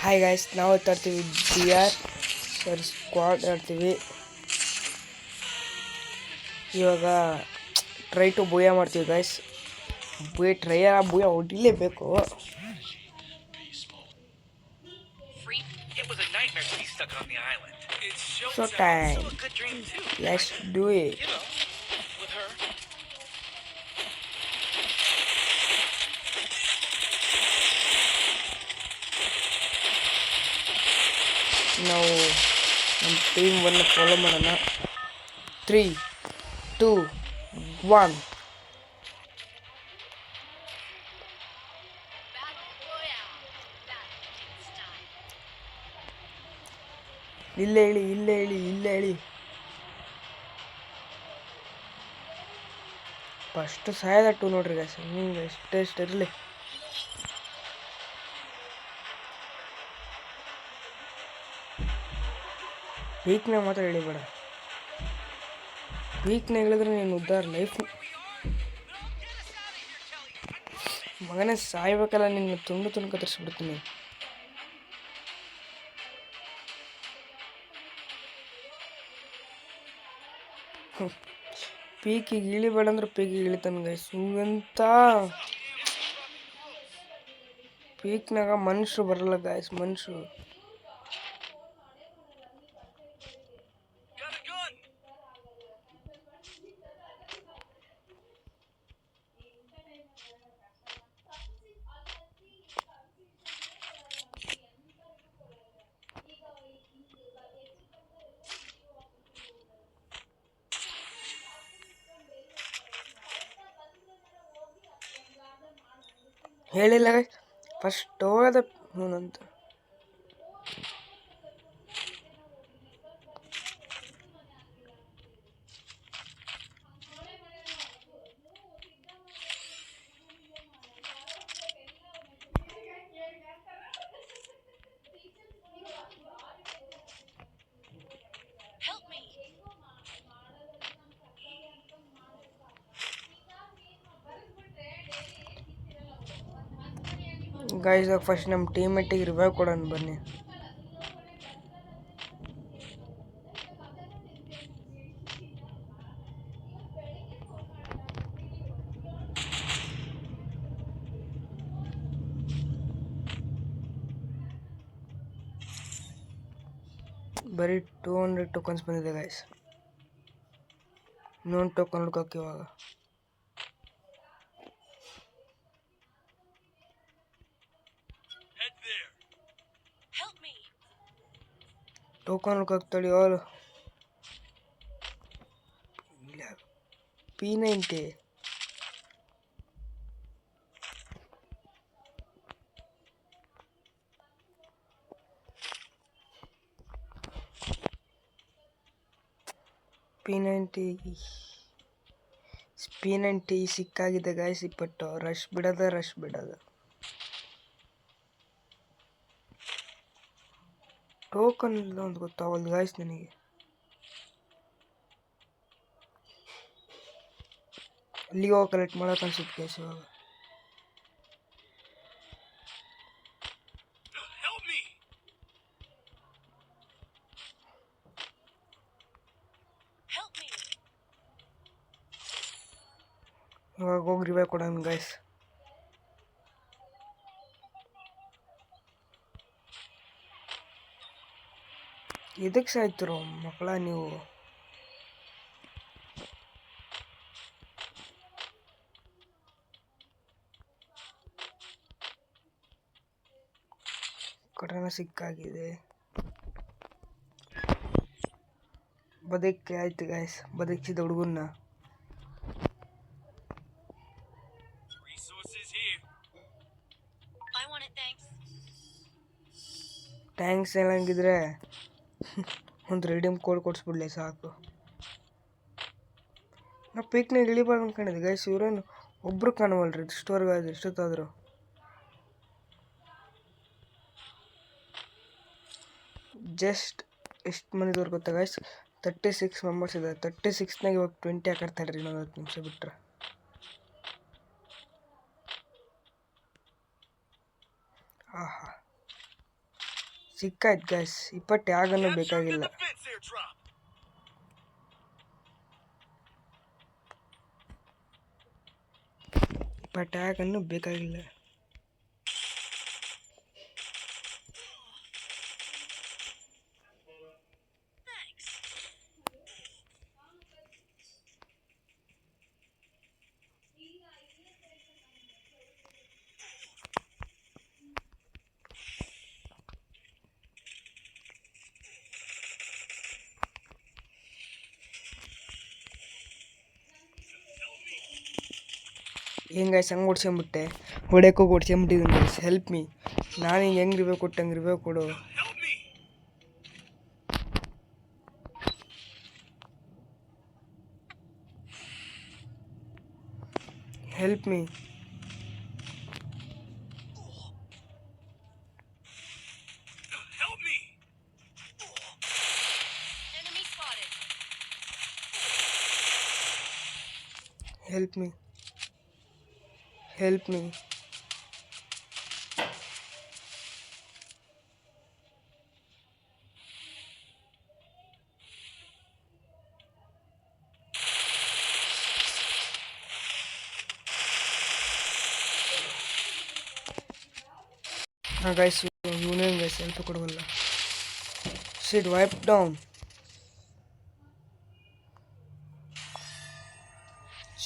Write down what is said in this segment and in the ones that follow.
Hi guys, ನಾವು ತರ್ತೀವಿ DR sir squad ಆಡ್ತೀವಿ. ಇವಾಗ ಟ್ರೈ ಟು ಬೂಯ ಮಾಡ್ತೀವಿ ಗಾಯ್ಸ್. ಬೂಯ ಹೊಡಿಲೇಬೇಕು. So time, let's do it. ನಾವು ನಮ್ಮ ಟೀಮ್ ಅನ್ನು ಫಾಲೋ ಮಾಡೋಣ. 3, 2, 1. ಇಲ್ಲೇ ಹೇಳಿ. ಫಸ್ಟ್ ಸಾಯದಟ್ಟು ನೋಡ್ರಿ ಗಾಯ್ಸ್. ನಿಮ್ಗೆ ಎಷ್ಟೆಷ್ಟು ಇರಲಿ. ಪೀಕ್ನಾಗ ಮಾತ್ರ ಹೇಳಿಬೇಡ. ಪೀಕ್ನಾಗ ಹೇಳಿದ್ರೆ ನೀನು ಉದ್ದಾರ ಲೈಫ್ ಮಗನೇ ಸಾಯ್ಬೇಕಲ್ಲ. ನಿನ್ನ ತುಂಡು ಕತ್ತರಿಸ್ಬಿಡ್ತೀನಿ. ಪೀಕಿಗೆ ಇಳಿಬೇಡ ಅಂದ್ರೆ ಪೀಕಿಗೆ ಇಳಿತಾನೆ ಗೈಸ್. ಹೂಗಂತ ಪೀಕ್ನಾಗ ಮನುಷ್ಯರು ಬರಲ್ಲ ಗಾಯ್ಸ್. ಮನುಷ್ಯರು ಹೇಳಿಲ್ಲ ಗೈಸ್. ಫಸ್ಟ್ ಹೋದ ಹೂನಂತ. ಗೈಸ್ ಫಸ್ಟ್ ನಮ್ಮ ಟೀಮ್ಮೇಟಿಗೆ ರಿವೈವ್ ಕೊಡೋಣ ಬನ್ನಿ. ಬರೀ 200 ಟೋಕನ್ಸ್ ಬಂದಿದೆ ಗೈಸ್. ಇನ್ನೊಂದು ಟೋಕನ್ ಹುಡ್ಕೋಕೆ ಇವಾಗ. ಟೋಕನ್ ಹುಡ್ಕೋಕೆ ತಡಿ. All P90. P90 ಸಿಕ್ಕಾಗಿದೆ ಗಾಯ್ಸ್. 20 ರಶ್ ಬಿಡೋದು. ಟೋಕನ್ ಇಲ್ಲ ಅಂತ ಗೊತ್ತಾಗಲ್ದು ಗಾಯ್ಸ್ ನನಗೆ. ಅಲ್ಲಿಗೆ ಹೋಗಿ ಕಲೆಕ್ಟ್ ಮಾಡೋಕೆ ಅನ್ಸುತ್ತೆ ಗೈಸ್ ಇವಾಗ. ಇವಾಗ ಹೋಗಿ ರಿವೈವ್ ಕೊಡೋಣ ಗೈಸ್. ಇದಕ್ಕೆ ಸಾಯ್ತಿರೋ ಮಕ್ಕಳ ನೀವು. ಕಡನ ಸಿಕ್ಕಾಗಿದೆ. ಬದುಕಿ ಆಯ್ತು ಗಾಯ್ಸ್. ಬದುಕಿಸಿದ ಹುಡುಗನ್ನ. ಥ್ಯಾಂಕ್ಸ್ ಹೇಳಂಗಿದ್ರೆ ಒಂದು ರೆಡೀಮ್ ಕೋಡ್ ಕೊಡಿಸ್ಬಿಡ್ಲಿ ಸಾಕು. ನಾ ಪೀಕ್ನಾಗ ಇಳಿಬಾರ್ದು ಅನ್ಕೊಂಡಿದ್ದೆ ಗೈಸ್. ಇವ್ರೇನು ಒಬ್ರು ಕಾಣವಲ್ರಿ ಸ್ಟೋರ್ಗೆ ಎಷ್ಟೊತ್ತಾದ್ರು. ಜಸ್ಟ್ ಎಷ್ಟು ಮಂದಿದವ್ರು ಗೊತ್ತಾ ಗೈಸ್? 36 ಮೆಂಬರ್ಸ್ ಇದ್ದಾರೆ. 36ನಾಗ ಇವಾಗ 20 ಹಾಕಿರ್ತಾರೆ ರೀ. ಇನ್ನೊಂದು 10 ನಿಮಿಷ ಬಿಟ್ರೆ. ಆಹಾ, ಸಿಕ್ಕಾಯ್ತು ಗೈಸ್. 20 ಟ್ಯಾಗನ್ನು ಬೇಕಾಗಿಲ್ಲ. ಟ್ಯಾಗನ್ನು ಬೇಕಾಗಿಲ್ಲ. ಏನು ಗೈಸ್ ಹಂಗೆ ಓಡ್ಸ್ಕೊಂಬಿಟ್ಟೆ, ಹೊಡೆಯೋಕೆ ಓಡ್ಸ್ಕೊಂಬಿಟ್ಟಿದ್ದೀನಿ ಗೈಸ್. Help me. ನಾನು ಹಿಂಗೆ ಹೆಂಗೆ ರಿವ್ಯೂ ಕೊಟ್ಟು ಹಂಗೆ ರಿವ್ಯೂ ಕೊಡು. Help me. Help me. Help me. ಹಾಂ ಗೈಸ್, ಇವನೇನು ಗೈಸ್ ಹೆಲ್ಪ್ ಕೊಡುವಲ್ಲ. ಶಿಟ್, ವೈಪ್ ಡೌನ್.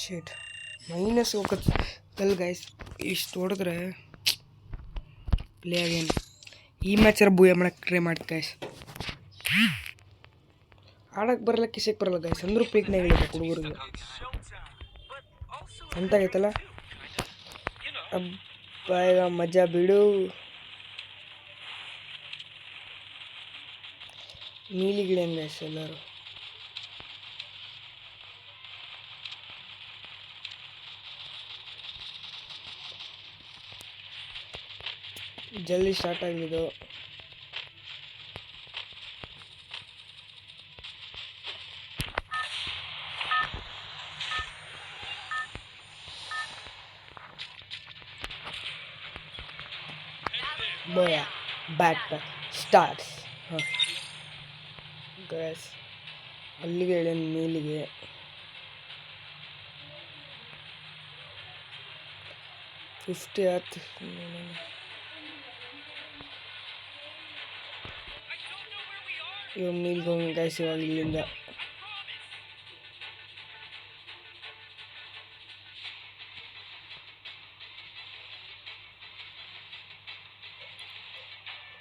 ಶಿಟ್, ಮೈನಸ್ ಹೋಗತ್ತಲ್ಲ ಗೈಸ್. ಇಷ್ಟು ಹೊಡೆದ್ರೆ ಪ್ಲೇ ಆಗೇನು. ಈ ಮ್ಯಾಚರ ಬೂಯ ಮಾಡಕ್ಕೆ ಟ್ರೈ ಮಾಡ್ತು ಗೈಸ್. ಆಡಕ್ಕೆ ಬರಲ್ಲ, ಕಿಸಕ್ಕೆ ಬರಲ್ಲ ಗೈಸ್. ಅಂದ್ರೂ ಪೀಕ್ನಾಗ ಹೇಳಿದೆ ಹುಡುಗರಿಗೆ ಅಂತಾಗೈತಲ್ಲ. ಅಬ್ಬ ಈಗ ಮಜಾ ಬಿಡು. ನೀಲಿಗಿಳಿ ಹಂಗೆ ಗೈಸ್ ಎಲ್ಲರೂ. ಜಲ್ದಿ ಸ್ಟಾರ್ಟ್ ಆಗಿದ್ದು. ಬೋಯ ಬ್ಯಾಟ್ ಸ್ಟಾರ್ಟ್ಸ್. ಹಾಂ ಗೈಸ್, ಅಲ್ಲಿಗೆ ಹೇಳಿ ಮೇಲಿಗೆ. ಫಿಫ್ಟಿ ಆಯ್ತು. ಇವಾಗ ನೀಲ್ಗೆ ಹೋಗಿ ಗೈಸ್. ಇವಾಗ ಇಲ್ಲಿಂದ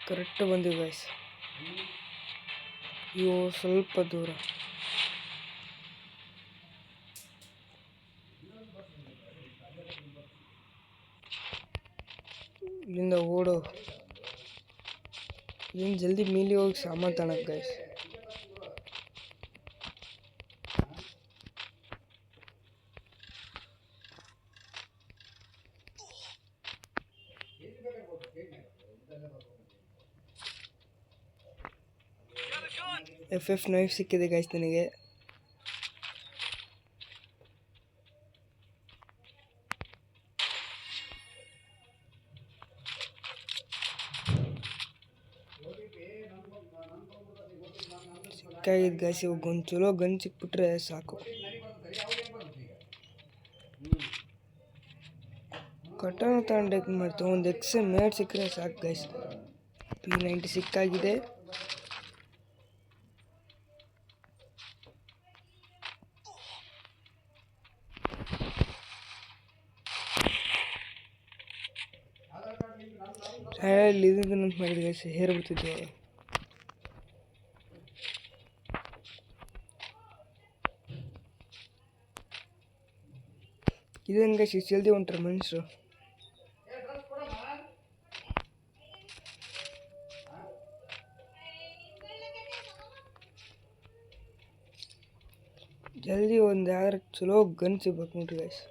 ಕರೆಕ್ಟ್ ಬಂದಿವಿ ಗೈಸ್. ಇವು ಸ್ವಲ್ಪ ದೂರ. ಇಲ್ಲಿಂದ ಓಡು. ಇಲ್ಲಿಂದ ಜಲ್ದಿ ಮೀಲಿ ಹೋಗಿ ಸಾಮಾನು ತಣಕ್ಕೆ ಗೈಸ್. FF ನೈಫ್ ಸಿಕ್ಕಿದೆ ಗೈಸ್ ನನಗೆ. ಸಿಕ್ಕಾಗಿದ್ದು ಗೈಸ್. ಇವಾಗ ಒಂದು ಚಲೋ ಗನ್ ಸಿಕ್ಬಿಟ್ರೆ ಸಾಕು. ಕಟಾನ ತಗೊಂಡಕ್ಕೆ ಮಾಡ್ತು. ಒಂದು ಎಕ್ಸ್ ಮೇಡ್ ಸಿಕ್ಕರೆ ಸಾಕು ಗೈಸ್. P90 ಸಿಕ್ಕಾಗಿದೆ. ಇಲ್ಲಿ ಇದನ್ನು ಮಾಡಿದ್ರೆ ಗೈಸ್ ಹೇರ್ ಬಿಡ್ತಿದ್ದೆ. ಇದೇನು ಗೈಸ್ ಇಷ್ಟು ಜಲ್ದಿ ಹೊಂಟ್ರೆ ಮನುಷ್ಯರು. ಜಲ್ದಿ ಒಂದು ಯಾರು ಚಲೋ ಗನ್ ಸಿಗ್ಬೇಕು ನೋಡ್ರಿ ಗೈಸ್.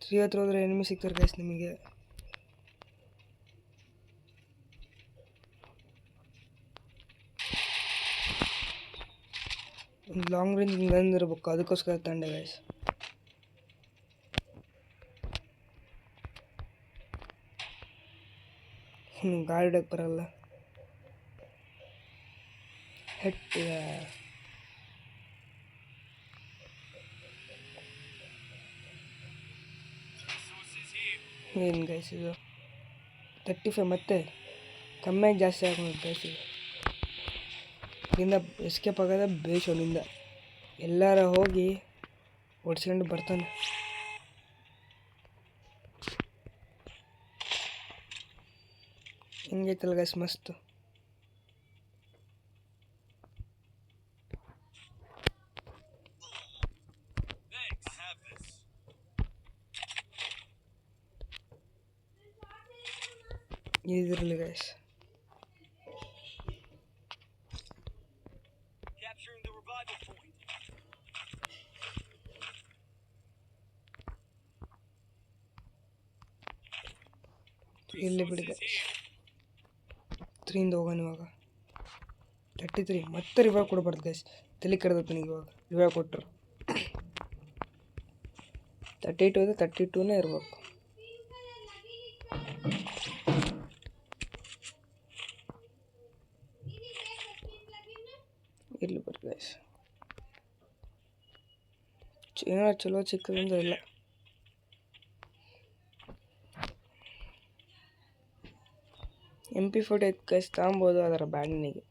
3 ಹತ್ರ ಹೋದ್ರೆ ಎನಿಮಿ ಸಿಗ್ತಾರೆ ಗೈಸ್ ನಿಮಗೆ. ಒಂದು ಲಾಂಗ್ ರೇಂಜ್ ಗನ್ ಇರಬೇಕು, ಅದಕ್ಕೋಸ್ಕರ ತಂಡೆ ಗೈಸ್. ಗಾಡಿ ಹೊಡಕ್ಕೆ ಬರಲ್ಲ. ಹೆಟ್ ಏನು ಗೈಸ್ ಇದು 35 ಮತ್ತೆ ಕಮ್ಮಿಯಾಗಿ ಜಾಸ್ತಿ ಆಗೋದು ಗೈಸ್. ಇದರಿಂದ ಎಸ್ಕೇಪ್ ಆಗೋದ ಬೇಷ್. ಅವನಿಂದ ಎಲ್ಲಾರ ಹೋಗಿ ಓಡಿಸ್ಕೊಂಡು ಬರ್ತಾನೆ. ಹಿಂಗೈತಲ್ಲ ಗೈಸ್ ಮಸ್ತ್. ಇದಿರಲಿ ಗೈಸ್. ಇಲ್ಲಿ ಬಿಡಿ ಗೈಸ್. 3 ಹೋಗೋಣ ಇವಾಗ. 33 ಮತ್ತೆ ರಿವೈವ್ ಕೊಡಬಾರ್ದು ಗೈಸ್. ತಲೆ ಕೆಡ್ದತ್ತು ನನಗೆ ಇವಾಗ ರಿವೈವ್ ಕೊಟ್ಟರು. 32 ಇದೆ, 32ನೇ ಇರ್ಬೇಕು. ಇಲ್ಲಿ ಬರ್ರಿ ಗೈಸ್. ಏನೋ ಚಲೋ ಚಿಕ್ಕದಿಂದ ಇಲ್ಲ. MP40 ಐತೆ ಗೈಸ್, ತಗೊಬೋದು. ಅದರ ಬ್ಯಾಡ್ನಿಗೆ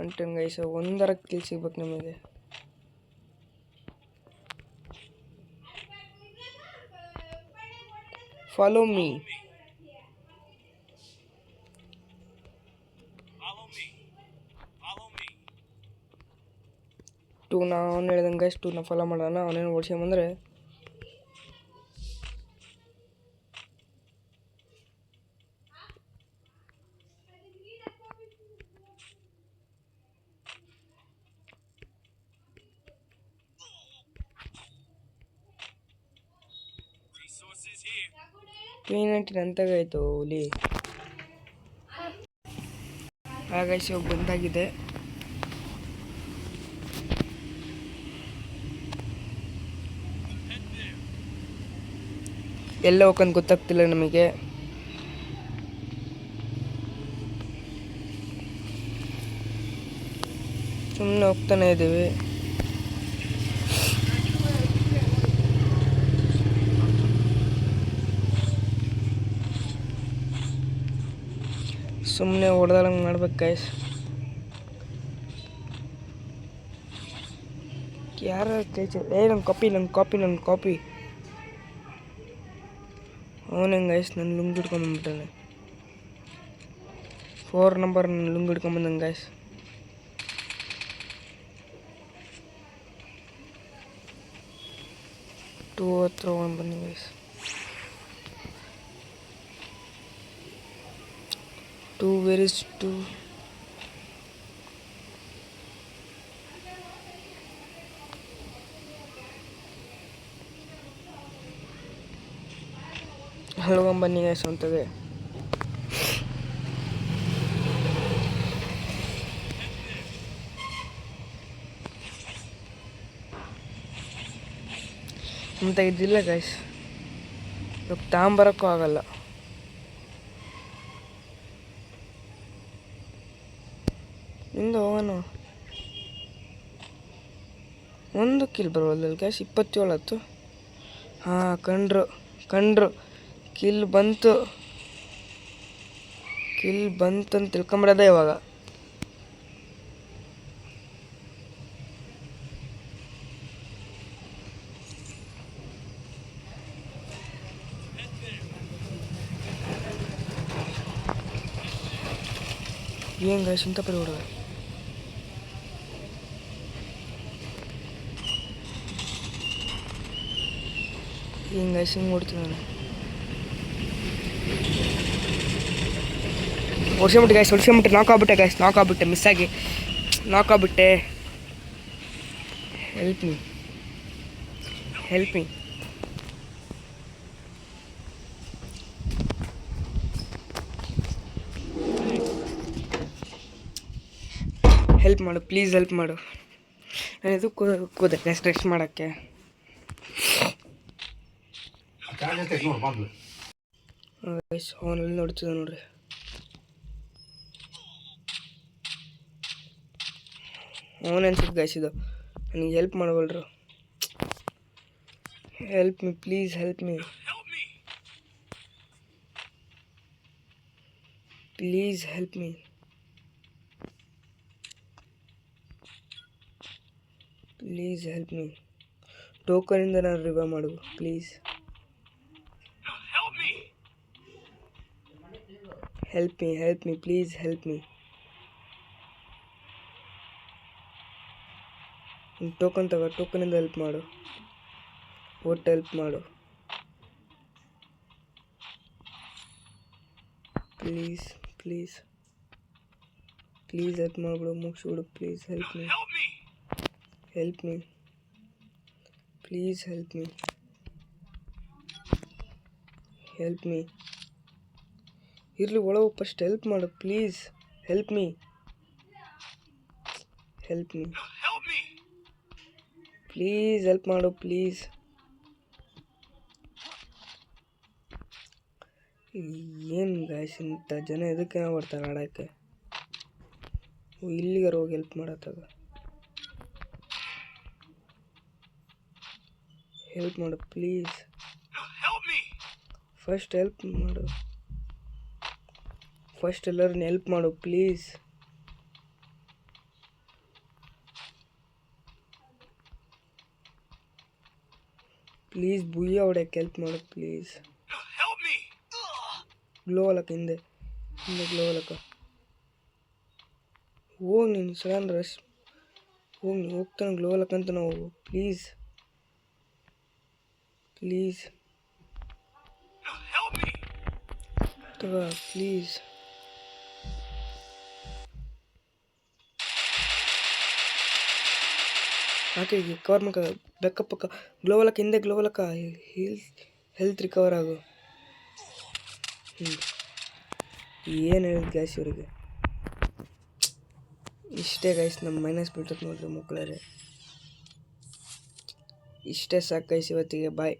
ಅಂಟನ್ ಗೈಸ್. 1 ಕಿಲ್ ಸಿಗ್ಬೇಕು ನಮಗೆ. Follow me. ಟೂನ ಅವ್ನು ಹೇಳ್ದಂಗೆ ಗೈಸ್, 2ನ ಫಾಲೋ ಮಾಡೋಣ. ಅವನೇನು ಓಡಿಸ್ಕೊಂಬಂದ್ರೆ P90 ಅಂತಾಗಾಯ್ತು ಹುಲಿ. ಹಾಗಾಗಿ ಇವಾಗ ಬಂದಾಗಿದೆ. ಎಲ್ಲ ಹೋಗಂತ ಗೊತ್ತಾಗ್ತಿಲ್ಲ ನಮಗೆ. ಸುಮ್ಮನೆ ಹೋಗ್ತಾನೆ ಇದ್ದೀವಿ. ಸುಮ್ಮನೆ ಹೊಡೆದಂಗೆ ಮಾಡ್ಬೇಕು ಗೈಸ್. ಯಾರು ನನ್ನ ಕಾಪಿ ಅವನು ಹೆಂಗೆ ಗೈಸ್ ನನ್ನ ಲುಂಗ್ ಹಿಡ್ಕೊಂಬಂದ್ಬಿಟ್ಟಾನೆ. 4 ನಂಬರ್ ನನ್ನ ಲುಂಗ್ ಹಿಡ್ಕೊಂಬಂದಂಗೆ ಗೈಸ್. ಟೂ ಹತ್ರ ಹೋಗೋಣ ಬನ್ನಿ ಗೈಸ್. 2 where is 2? ಹೋಗೋಣ ಬನ್ನಿ ಗೈಸ್ ಅಂತದೆ. ಅಂತ ಇದ್ದಿಲ್ಲ ಗೈಸ್. ಇವಾಗ ತಗೊಂಬರೋಕ್ಕೂ ಆಗಲ್ಲ. ಇಂದ ಹೋಗೋಣ. 1 ಕಿಲ್ ಬರೋಲ್ಲ ಗೈಸ್. 27 ಆಯ್ತು. ಹಾಂ ಕಂಡ್ರು ಕಿಲ್ ಬಂತಂತ ತಿಳ್ಕೊಂಬಿಡೋದೆ ಇವಾಗ. ಏನು ಗೈಸ್ ಇಂಥ ಪರಿ ಹೊಡೆದ. ಏನು ಗೈಸ್ ಹಿಂಗೆ ಹೊಡ್ತೀನಿ ನಾನು. ಹೊಡ್ಸ್ಕೊಂಬಿಟ್ಟೆ ನಾಕ್ ಆಗ್ಬಿಟ್ಟೆ ಮಿಸ್ಸಾಗಿ ನಾಕ್ ಆಗ್ಬಿಟ್ಟೆ. Help me. ಹೆಲ್ಪ್ ಮಾಡು ಪ್ಲೀಸ್, ಹೆಲ್ಪ್ ಮಾಡು. ನಾನು ಇದು ಕೂದೆ ರೆಸ್ಟ್ ಮಾಡೋಕ್ಕೆ. ಅವನಲ್ಲಿ ನೋಡ್ತಿದ್ದ ನೋಡ್ರಿ. ಅವನು ಅನ್ಸುತ್ತೆ ಗೈಸ್ ಇದು. ನನಗೆ ಹೆಲ್ಪ್ ಮಾಡಬಲ್ರು. Help me please, help me please, help me please, help me. ಟೋಕನಿಂದ ನಾನು ರಿವೈವ್ ಮಾಡು please. Help me please, help me. Token ತಗೋ, ಟೋಕನಿಂದ ಹೆಲ್ಪ್ ಮಾಡು. ಒಟ್ಟು ಹೆಲ್ಪ್ ಮಾಡು ಪ್ಲೀಸ್, ಪ್ಲೀಸ್ ಪ್ಲೀಸ್, ಹೆಲ್ಪ್ ಮಾಡಿಬಿಡು, ಮುಗಿಸ್ಬಿಡು please. Help me, help me please, help me, help me. ಇರಲಿ ಒಳಗೆ ಫಸ್ಟ್ ಹೆಲ್ಪ್ ಮಾಡು please. Help me, help me please, help ಮಾಡು ಪ್ಲೀಸ್. ಏನು ಗಾಯ್ಸ್ ಇಂಥ ಜನ ಎದಕ್ಕೆ ಬರ್ತಾರೆ ಆಡೋಕ್ಕೆ? ಇಲ್ಲಿಗಾರ ಹೋಗಿ ಹೆಲ್ಪ್ ಮಾಡತ್ತಾಗ. ಹೆಲ್ಪ್ ಮಾಡು ಪ್ಲೀಸ್. ಫಸ್ಟ್ ಹೆಲ್ಪ್ ಮಾಡು, ಫಸ್ಟ್ ಎಲ್ಲರನ್ನ ಹೆಲ್ಪ್ ಮಾಡು ಪ್ಲೀಸ್. ಪ್ಲೀಸ್ ಬುಯ್ಯ ಹೊಡ್ಯಕ್ಕೆ ಹೆಲ್ಪ್ ಮಾಡು ಪ್ಲೀಸ್. ಗ್ಲೋ ಅಲಕ್ಕ, ಹಿಂದೆ ಗ್ಲೋ ಅಲಕ್ಕ. ಹೋಗಿ ನೀನು ಸಡನ್ ರಶ್ ಹೋಗಿ, ನೀನು ಹೋಗ್ತಾನೆ ಗ್ಲೋ ಅಲಕ್ಕಂತ ನಾವು ಪ್ಲೀಸ್, ಪ್ಲೀಸ್ ತಗೋ ಪ್ಲೀಸ್. ಹಾಗೆ ಕವರ್ ಮಕ್ಕ ಬೆಕ್ಕಪ್ಪ ಗ್ಲೋ ಅಲಕ್ಕ, ಹಿಂದೆ ಗ್ಲೋ ಅಲಕ್ಕ. ಹೆಲ್ತ್ ರಿಕವರ್ ಆಗು. ಏನು ಹೇಳಿದ್ ಗ್ಯಾಸ್ ಇವರಿಗೆ? ಇಷ್ಟೇ ಗೈಸ್, ನಮ್ಮ ಮೈನಸ್ ಬೀಳ್ತದೆ ನೋಡ್ರಿ ಮಕ್ಕಳೇ. ಇಷ್ಟೇ ಸಾಕು ಗೈಸ್ ಇವತ್ತಿಗೆ. ಬಾಯ್.